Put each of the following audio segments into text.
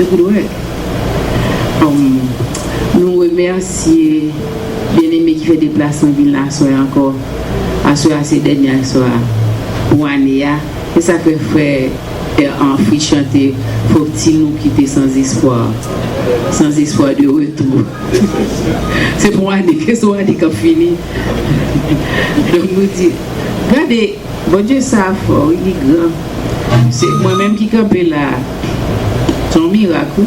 de good work. Nous remercions bien-aimé qui fait déplacement ville là soir encore à ces dernières soirs pour année et ça que frère en free chanter faut-il nous quitter sans espoir de retour. C'est pour année que ça année quand fini. Donc nous dit regardez bon Dieu ça fort il est grand. C'est moi-même qui campé là. Son miracle.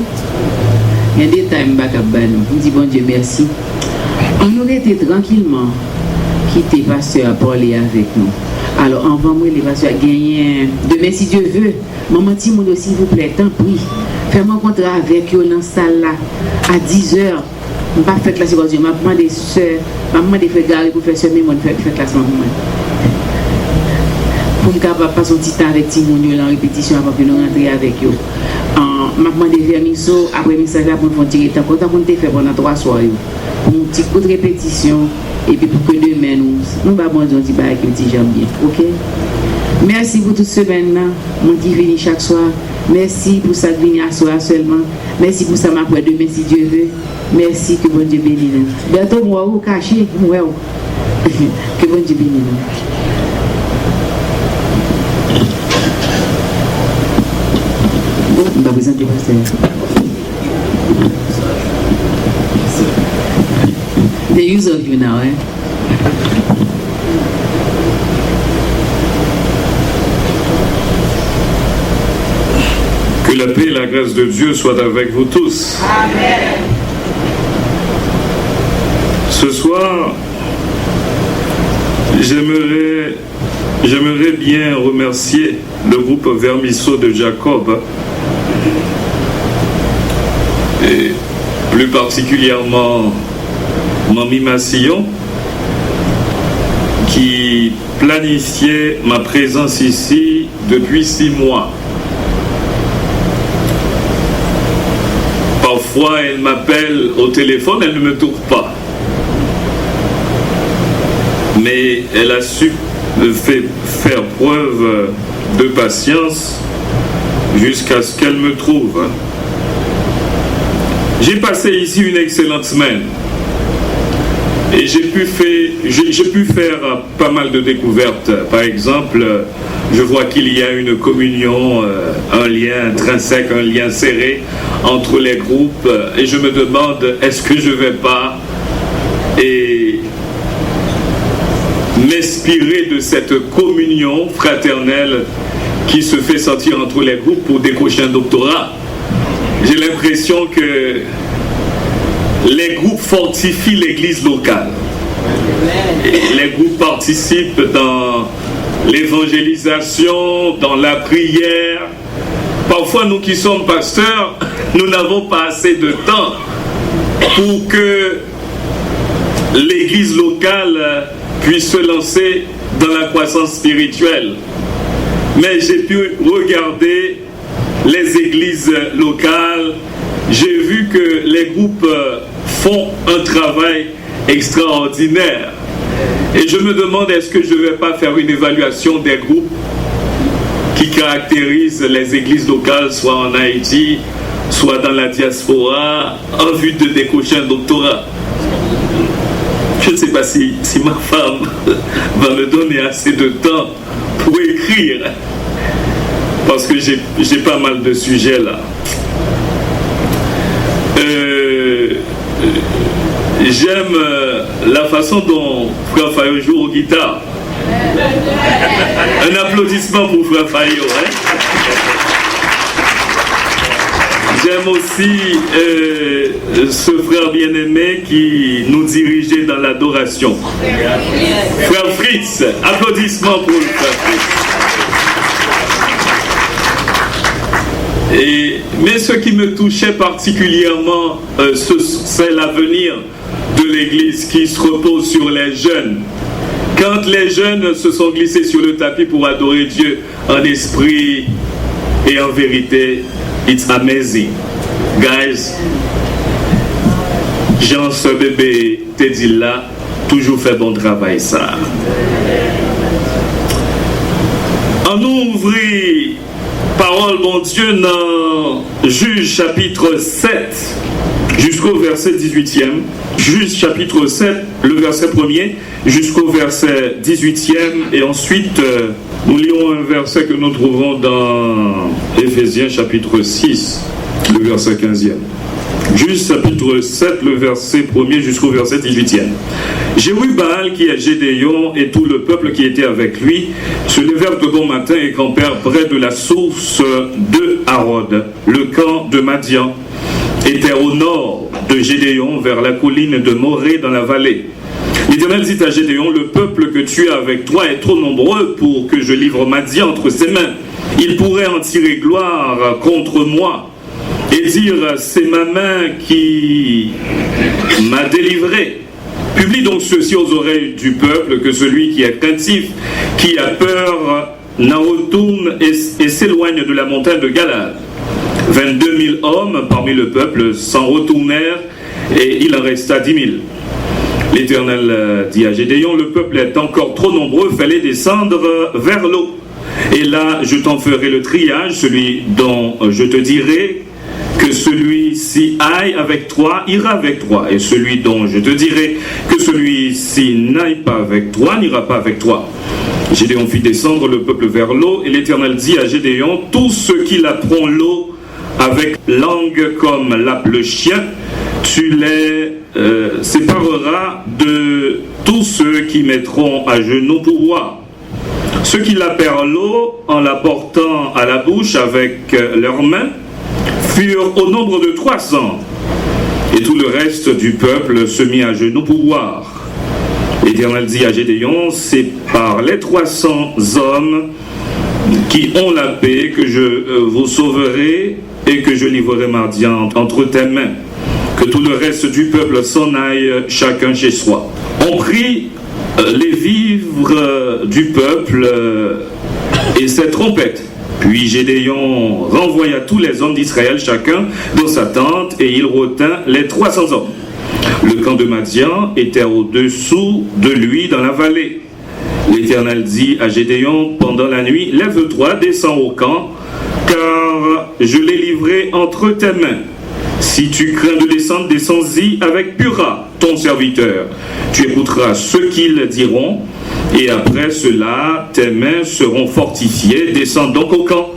Il y a des temps je dis bon Dieu merci. On aurait été tranquillement quitter pasteur pour aller avec nous. Alors envoie-moi les pasteurs gagner demain si Dieu veut. Maman Timono s'il vous plaît, tant pis. Fais-moi un contrat avec eux dans la salle là à 10h. Je ne vais pas faire classe aujourd'hui. Je vais demander soeur, je vais demander frère Gary pour faire ce même faire classe pour moi. Pour me capable passer un petit temps avec Timono en répétition avant que nous rentrions avec eux. Je vais demander vers Misso après message là pour nous faire tirer temps. Quand on fait pendant 3 soirées. Pour un petit coup de répétition et puis pour que demain nous allons un petit bail qui petit j'aime bien. OK? Merci pour toute semaine là, mon qui vient chaque soir. Merci pour ça qui vient à soir seulement. Merci pour ça m'a pour demain si Dieu veut. Merci que bon Dieu bénisse nous. Bientôt moi ou caché moi. Que bon Dieu bénisse nous. Bon, on va présenter pasteur. The use of you now, Que la paix et la grâce de Dieu soient avec vous tous. Amen. Ce soir, j'aimerais bien remercier le groupe Vermisseau de Jacob et plus particulièrement Mamie Massillon qui planifiait ma présence ici depuis 6 mois. Parfois, elle m'appelle au téléphone, elle ne me trouve pas. Mais elle a su faire preuve de patience jusqu'à ce qu'elle me trouve. J'ai passé ici une excellente semaine. Et j'ai pu faire pas mal de découvertes. Par exemple, je vois qu'il y a une communion, un lien intrinsèque, un lien serré entre les groupes. Et je me demande, est-ce que je ne vais pas m'inspirer de cette communion fraternelle qui se fait sentir entre les groupes pour décrocher un doctorat? J'ai l'impression que les groupes fortifient l'église locale. Et les groupes participent dans l'évangélisation, dans la prière. Parfois, nous qui sommes pasteurs, nous n'avons pas assez de temps pour que l'église locale puisse se lancer dans la croissance spirituelle. Mais j'ai pu regarder les églises locales. J'ai vu que les groupes font un travail extraordinaire. Et je me demande, est-ce que je ne vais pas faire une évaluation des groupes qui caractérisent les églises locales, soit en Haïti, soit dans la diaspora, en vue de décrocher un doctorat. Je ne sais pas si ma femme va me donner assez de temps pour écrire, parce que j'ai pas mal de sujets là. J'aime la façon dont Frère Fayot joue aux guitares. Un applaudissement pour Frère Fayot. J'aime aussi ce frère bien-aimé qui nous dirigeait dans l'adoration. Frère Fritz, applaudissements pour le frère Fritz. Mais ce qui me touchait particulièrement, c'est l'avenir de l'Église qui se repose sur les jeunes. Quand les jeunes se sont glissés sur le tapis pour adorer Dieu en esprit et en vérité, it's amazing. Guys, Jean, ce bébé, te dit là, toujours fait bon travail ça. On nous ouvrit Parole, bon Dieu, dans Juge chapitre 7, jusqu'au verset 18e. Juge chapitre 7, le verset 1er, jusqu'au verset 18e. Et ensuite, nous lirons un verset que nous trouvons dans Éphésiens chapitre 6, le verset 15e. Juge chapitre 7, le verset 1er jusqu'au verset 18e. Jérubaal, qui est Gédéon, et tout le peuple qui était avec lui, se levèrent de bon matin et campèrent près de la source de Harod. Le camp de Madian était au nord de Gédéon, vers la colline de Morée dans la vallée. L'Éternel dit à Gédéon, le peuple que tu as avec toi est trop nombreux pour que je livre Madian entre ses mains. Il pourrait en tirer gloire contre moi et dire, c'est ma main qui m'a délivré. Publie donc ceci aux oreilles du peuple, que celui qui est craintif, qui a peur, n'en retourne et s'éloigne de la montagne de Galad. 22 000 hommes parmi le peuple s'en retournèrent et il en resta 10 000. L'Éternel dit à Gédéon, le peuple est encore trop nombreux, fais-les descendre vers l'eau. Et là, je t'en ferai le triage, celui dont je te dirai que celui-ci aille avec toi, ira avec toi. Et celui dont je te dirai que celui-ci n'aille pas avec toi, n'ira pas avec toi. Gédéon fit descendre le peuple vers l'eau, et l'Éternel dit à Gédéon, tous ceux qui lapperont l'eau avec langue comme lappe le chien, tu les sépareras de tous ceux qui mettront à genoux pour boire. Ceux qui lapèrent l'eau en la portant à la bouche avec leurs mains furent au nombre de 300, et tout le reste du peuple se mit à genoux pour boire. L'Éternel dit à Gédéon, c'est par les 300 hommes qui ont la paix que je vous sauverai et que je livrerai Madian entre tes mains. Que tout le reste du peuple s'en aille chacun chez soi. On prit les vivres du peuple et ses trompettes. Puis Gédéon renvoya tous les hommes d'Israël, chacun dans sa tente, et il retint les 300 hommes. Le camp de Madian était au-dessous de lui dans la vallée. L'Éternel dit à Gédéon pendant la nuit, lève-toi, descends au camp, car je l'ai livré entre tes mains. Si tu crains de descendre, descends-y avec Pura, ton serviteur. Tu écouteras ce qu'ils diront, et après cela, tes mains seront fortifiées. Descends donc au camp.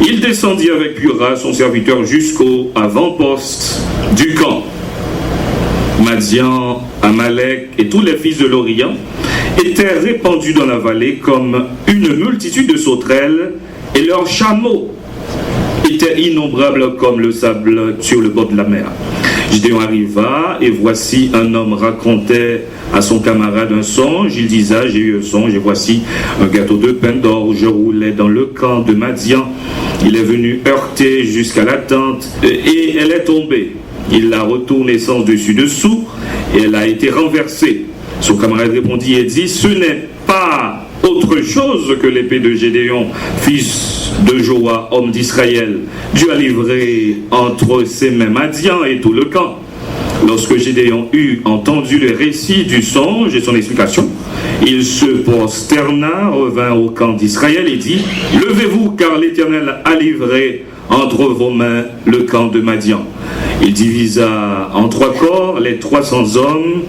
Il descendit avec Pura, son serviteur, jusqu'au avant-poste du camp. Madian, Amalek et tous les fils de l'Orient étaient répandus dans la vallée comme une multitude de sauterelles, et leurs chameaux étaient innombrables comme le sable sur le bord de la mer. Gédéon arriva, et voici un homme racontait à son camarade un songe. Il disait, j'ai eu un songe, et voici un gâteau de pain d'or. Je roulais dans le camp de Madian. Il est venu heurter jusqu'à la tente, et elle est tombée. Il l'a retournée sens dessus-dessous, et elle a été renversée. Son camarade répondit et dit, ce n'est pas autre chose que l'épée de Gédéon, fils de Joa, homme d'Israël. Dieu a livré entre ses mains Madian et tout le camp. Lorsque Gédéon eut entendu le récit du songe et son explication, il se prosterna, revint au camp d'Israël et dit, levez-vous, car l'Éternel a livré entre vos mains le camp de Madian. Il divisa en 3 corps les 300 hommes,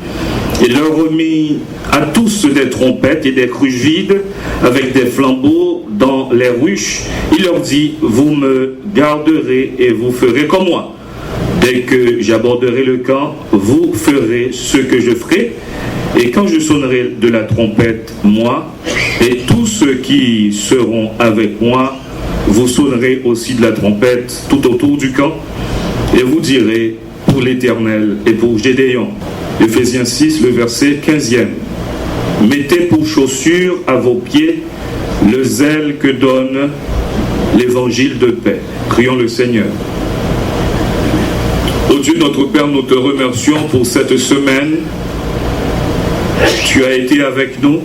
et leur remit à tous des trompettes et des cruches vides avec des flambeaux dans les ruches. Il leur dit, vous me garderez et vous ferez comme moi. Dès que j'aborderai le camp, vous ferez ce que je ferai. Et quand je sonnerai de la trompette, moi, et tous ceux qui seront avec moi, vous sonnerez aussi de la trompette tout autour du camp. Et vous direz, pour l'Éternel et pour Gédéon. Éphésiens 6, le verset 15e. Mettez pour chaussure à vos pieds le zèle que donne l'évangile de paix. Prions le Seigneur. Ô Dieu notre Père, nous te remercions pour cette semaine. Tu as été avec nous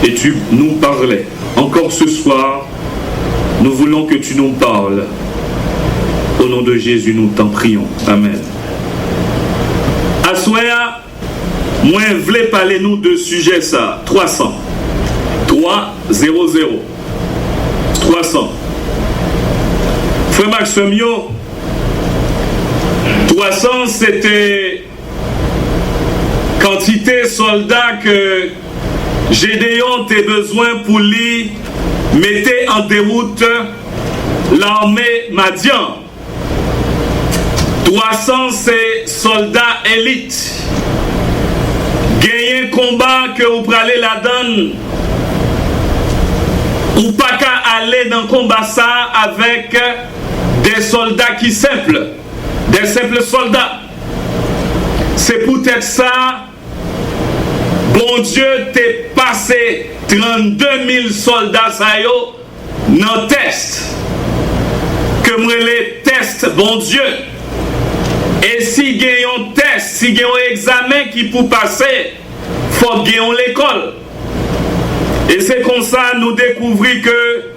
et tu nous parlais. Encore ce soir, nous voulons que tu nous parles. Au nom de Jésus, nous t'en prions. Amen. Assoya, moi, je voulais parler nous de sujet ça. 300. 300. 300. Frère Maximio, 300 c'était quantité soldats que Gédéon avait besoin pour lui mettre en déroute l'armée Madian. 300 c'est soldats élites. Gagner combat que vous prenez la donne. Ou pas qu'à aller dans le combat ça avec des soldats qui simples. Des simples soldats. C'est peut-être ça. Bon Dieu t'est passé 32 000 soldats ça yo dans test. Que moi les tests bon Dieu. Et si il y a un test, si il y a un examen qui peut passer, il faut qu'il y ait l'école. Et c'est comme ça nous découvrons que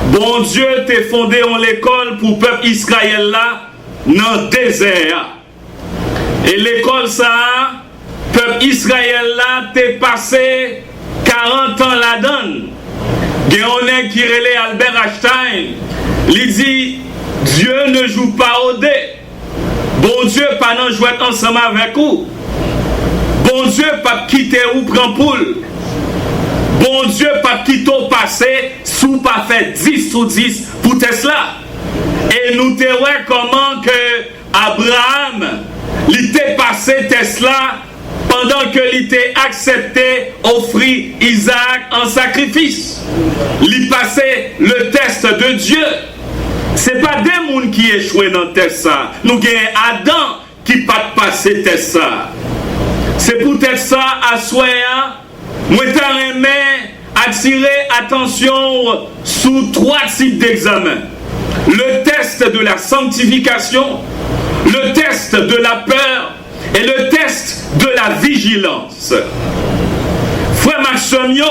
bon Dieu t'a fondé en l'école pour le peuple Israël là dans le désert. Et l'école ça, peuple Israël là t'a passé 40 ans là-dedans. Il y a un qui relève Albert Einstein. Il dit Dieu ne joue pas au dé. Bon Dieu pas non jouer ensemble avec vous. Bon Dieu pas quitter ou prendre poule. Bon Dieu pas quitter au passé sous pas fait 10 sur 10 pour Tesla. Et nous te voyons comment que Abraham il était passé Tesla pendant que il était accepté offrir Isaac en sacrifice. Il passait le test de Dieu. C'est pas des gens qui échouent dans le test ça. Nous avons Adam qui pas passé test ça. C'est peut-être ça à soi. Moi t'aimerais attirer attention sous 3 types d'examens. Le test de la sanctification, le test de la peur et le test de la vigilance. Frère Maximio,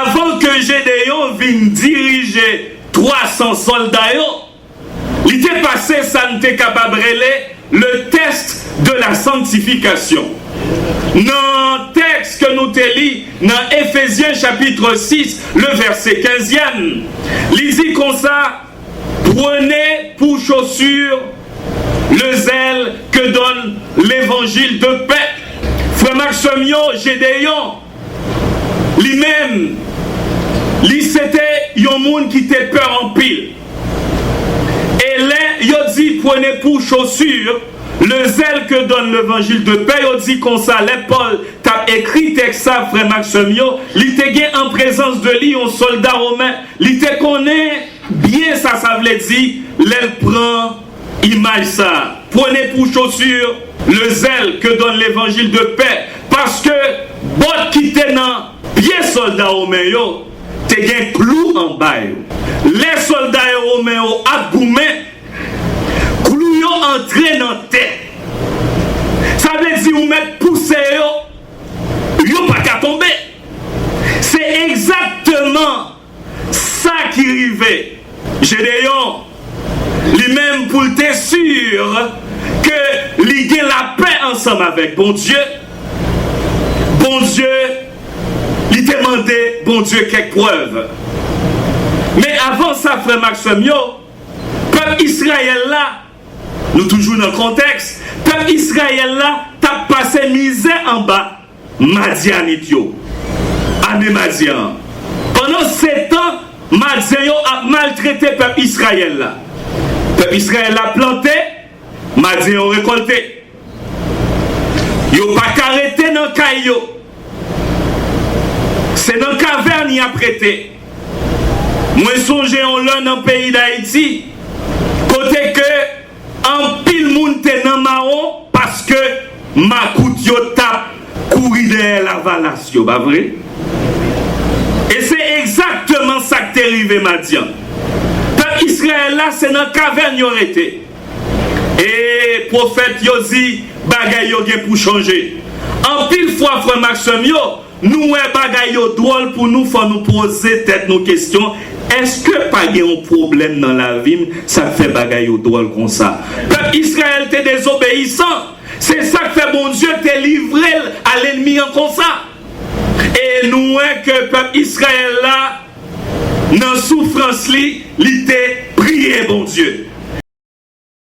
avant que Gédéon vienne diriger 300 soldats, il était passé, ça n'était capable de le test de la sanctification. Dans le texte que nous te lis, dans Éphésiens chapitre 6, le verset 15e, il dit comme ça, prenez pour chaussure le zèle que donne l'évangile de paix. Frère Maximio, Gédéon, lui-même, lui c'était un monde qui était peur en pile. Et là, il dit prenez pour chaussure le zèle que donne l'évangile de paix. Il dit comme ça, Paul t'a écrit texte ça, frère Maximio. Il était en présence de lui, un soldat romain. Il te connaît bien ça veut dire, l'elle prend image ça. Prenez pour chaussure le zèle que donne l'évangile de paix. Parce que, bon qui t'es dans pied soldat romain, t'es un clou en bas. Les soldats romains à Goumé, clou yo entré dans la tête. Ça veut dire, vous mettez poussé yo pas qu'à tomber. C'est exactement ça qui arrivait. Gédéon, lui-même pour être sûr que il y a la paix ensemble avec bon Dieu. Bon Dieu, il demandait bon Dieu quelques preuves. Mais avant ça, frère Maximio, peuple Israël là, nous toujours dans le contexte, peuple Israël là, t'as passé misère en bas, Madianitio, année Madian. Pendant 7 ans, Madian a maltraité peuple Israël là. Peuple Israël a planté, Madian a récolté. Yo pas arrêté dans le caillou. C'est dans la caverne qu'il a prêté. Moi, songe en l'un dans le pays d'Haïti, côté que en pile monde est dans marron parce que ma coute yo tape courir derrière la valasse, pas vrai? Et c'est exactement ça qui est arrivé, Madian. Peuple Israël là, c'est dans la caverne qu'il a été. Et prophète yo dit, bagay yo gen pour changer. En pile fois, frère Maximio, nous bagay yo drôle pour nous, faut nous poser tête nos questions. Est-ce que pas y a un problème dans la vie, ça fait bagay yo drôle comme ça? Peuple Israël t'es désobéissant. C'est ça que fait bon Dieu t'es livré à l'ennemi en comme ça. Et nous que peuple Israël là, dans souffrance li, il était prié bon Dieu.